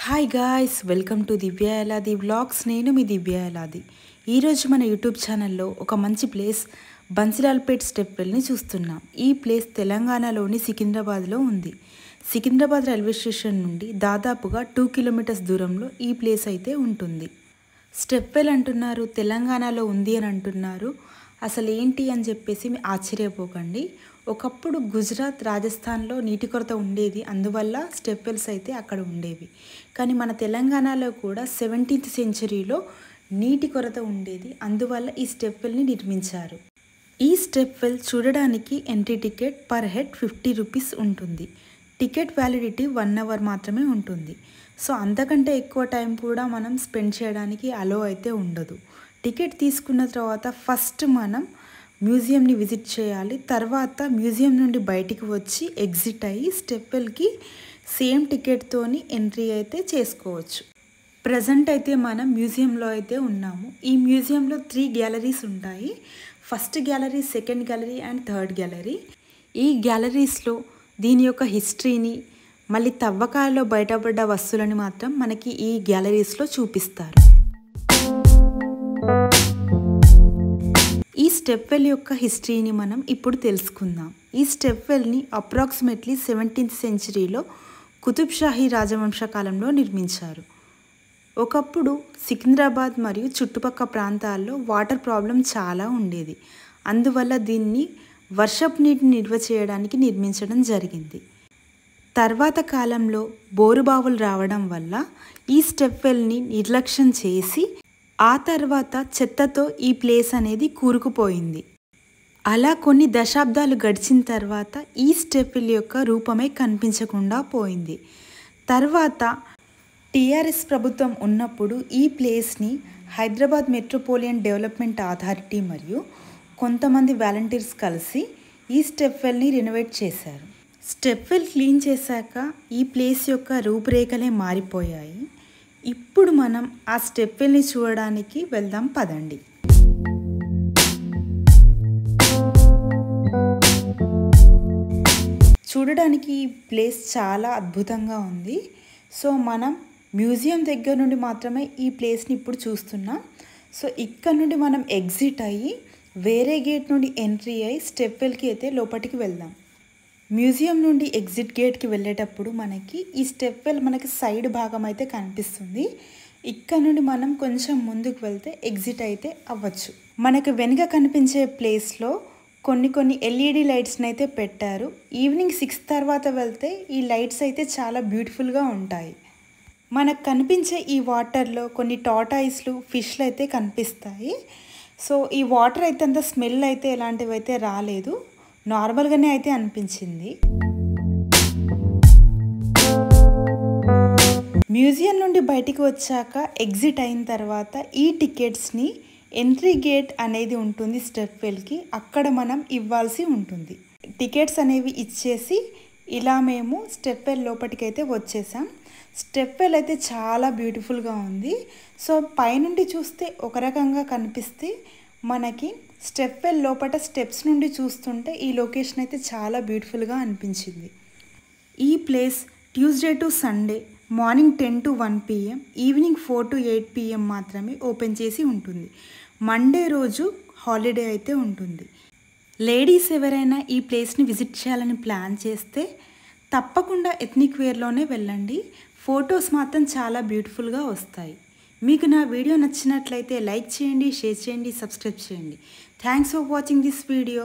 Hi guys, welcome to Divya ఎలాది vlogs. నేను మీ దివ్య ఎలాది. ఈరోజు మన యూట్యూబ్ ఛానల్లో ఒక మంచి ప్లేస్ బన్సిలాల్పేట్ స్టెప్ వెల్ని చూస్తున్నాం. ఈ ప్లేస్ తెలంగాణలోని సికింద్రాబాద్లో ఉంది. సికింద్రాబాద్ రైల్వే స్టేషన్ నుండి దాదాపుగా 2 కిలోమీటర్స్ దూరంలో ఈ ప్లేస్ అయితే ఉంటుంది. స్టెప్ వెల్ అంటున్నారు, తెలంగాణలో ఉంది అని అంటున్నారు. అసలు ఏంటి అని చెప్పేసి మీ ఆశ్చర్యపోకండి. ఒకప్పుడు గుజరాత్, రాజస్థాన్లో నీటి కొరత ఉండేది, అందువల్ల స్టెప్ వెల్స్ అయితే అక్కడ ఉండేవి. కానీ మన తెలంగాణలో కూడా 17th సెంచరీలో నీటి కొరత ఉండేది, అందువల్ల ఈ స్టెప్ వెల్ని నిర్మించారు. ఈ స్టెప్ వెల్ చూడడానికి entry ticket per head 50 rupees ఉంటుంది. టికెట్ వ్యాలిడిటీ 1 అవర్ మాత్రమే ఉంటుంది. సో అంతకంటే ఎక్కువ టైం కూడా మనం స్పెండ్ చేయడానికి అలో అయితే ఉండదు. టికెట్ తీసుకున్న తర్వాత ఫస్ట్ మనం మ్యూజియంని విజిట్ చేయాలి. తర్వాత మ్యూజియం నుండి బయటికి వచ్చి ఎగ్జిట్ అయ్యి స్టెప్ వెల్కి సేమ్ టికెట్తోని ఎంట్రీ అయితే చేసుకోవచ్చు. ప్రజెంట్ అయితే మనం మ్యూజియంలో అయితే ఉన్నాము. ఈ మ్యూజియంలో 3 గ్యాలరీస్ ఉంటాయి. First gallery, second gallery and third gallery. ఈ గ్యాలరీస్లో దీని యొక్క హిస్టరీని, మళ్ళీ తవ్వకాలలో బయటపడ్డ వస్తువులని మాత్రం మనకి ఈ గ్యాలరీస్లో చూపిస్తారు. ఈ స్టెప్ వెల్ యొక్క హిస్టరీని మనం ఇప్పుడు తెలుసుకుందాం. ఈ స్టెప్ వెల్ని అప్రాక్సిమేట్లీ 17th సెంచరీలో కుతుబ్షాహీ రాజవంశ కాలంలో నిర్మించారు. ఒకప్పుడు సికింద్రాబాద్ మరియు చుట్టుపక్కల ప్రాంతాల్లో వాటర్ ప్రాబ్లం చాలా ఉండేది. అందువల్ల దీన్ని వర్షపు నీటిని నిల్వ చేయడానికి నిర్మించడం జరిగింది. తర్వాత కాలంలో బోరుబావులు రావడం వల్ల ఈ స్టెప్ వెల్ని నిర్లక్ష్యం చేసి ఆ తర్వాత చెత్తతో ఈ ప్లేస్ అనేది కూరుకుపోయింది. అలా కొన్ని దశాబ్దాలు గడిచిన తర్వాత ఈ స్టెప్ వెల్ యొక్క రూపమే కనిపించకుండా పోయింది. తర్వాత టీఆర్ఎస్ ప్రభుత్వం ఉన్నప్పుడు ఈ ప్లేస్ని హైదరాబాద్ మెట్రోపాలిటన్ డెవలప్మెంట్ అథారిటీ మరియు కొంతమంది వాలంటీర్స్ కలిసి ఈ స్టెప్ వెల్ని రెనోవేట్ చేశారు. స్టెప్ వెల్ క్లీన్ చేశాక ఈ ప్లేస్ యొక్క రూపురేఖలే మారిపోయాయి. ఇప్పుడు మనం ఆ స్టెప్ వెల్ని చూడడానికి వెళ్దాం పదండి. చూడడానికి ఈ ప్లేస్ చాలా అద్భుతంగా ఉంది. సో మనం మ్యూజియం దగ్గర నుండి మాత్రమే ఈ ప్లేస్ని ఇప్పుడు చూస్తున్నాం. సో ఇక్కడ నుండి మనం ఎగ్జిట్ అయ్యి వేరే గేట్ నుండి ఎంట్రీ అయ్యి స్టెప్ వెల్కి అయితే లోపలికి వెళ్దాం. మ్యూజియం నుండి ఎగ్జిట్ గేట్కి వెళ్ళేటప్పుడు మనకి ఈ స్టెప్ వెల్ మనకి సైడ్ భాగం అయితే కనిపిస్తుంది. ఇక్కడ నుండి మనం కొంచెం ముందుకు వెళ్తే ఎగ్జిట్ అయితే అవ్వచ్చు. మనకు వెనుక కనిపించే ప్లేస్లో కొన్ని LED లైట్స్ని అయితే పెట్టారు. ఈవినింగ్ 6 తర్వాత వెళ్తే ఈ లైట్స్ అయితే చాలా బ్యూటిఫుల్గా ఉంటాయి. మనకు కనిపించే ఈ వాటర్లో కొన్ని టార్టాయిస్లు, ఫిష్లు అయితే కనిపిస్తాయి. సో ఈ వాటర్ అయితే అంత స్మెల్ అయితే ఎలాంటివి అయితే రాలేదు, నార్మల్గానే అయితే అనిపించింది. మ్యూజియం నుండి బయటికి వచ్చాక ఎగ్జిట్ అయిన తర్వాత ఈ టికెట్స్ని ఎంట్రీ గేట్ అనేది ఉంటుంది స్టెప్ వెల్కి, అక్కడ మనం ఇవ్వాల్సి ఉంటుంది. టికెట్స్ అనేవి ఇచ్చేసి ఇలా మేము స్టెప్ వెల్ లోపలికైతే వచ్చేసాం. స్టెప్ వెల్ అయితే చాలా బ్యూటిఫుల్గా ఉంది. సో పైనుండి చూస్తే ఒక రకంగా కనిపిస్తే మనకి స్టెప్ వెల్ లోపల స్టెప్స్ నుండి చూస్తుంటే ఈ లొకేషన్ అయితే చాలా బ్యూటిఫుల్గా అనిపించింది. ఈ place Tuesday to Sunday morning 10 to 1 PM, evening 4 to 8 PM మాత్రమే ఓపెన్ చేసి ఉంటుంది. మండే రోజు హాలిడే అయితే ఉంటుంది. లేడీస్ ఎవరైనా ఈ ప్లేస్ని విజిట్ చేయాలని ప్లాన్ చేస్తే తప్పకుండా ఎథ్నిక్ వేర్లోనే వెళ్ళండి. ఫొటోస్ మాత్రం చాలా బ్యూటిఫుల్గా వస్తాయి. మీకు నా వీడియో నచ్చినట్లయితే లైక్ చేయండి, షేర్ చేయండి, సబ్స్క్రైబ్ చేయండి. Thanks for watching this video.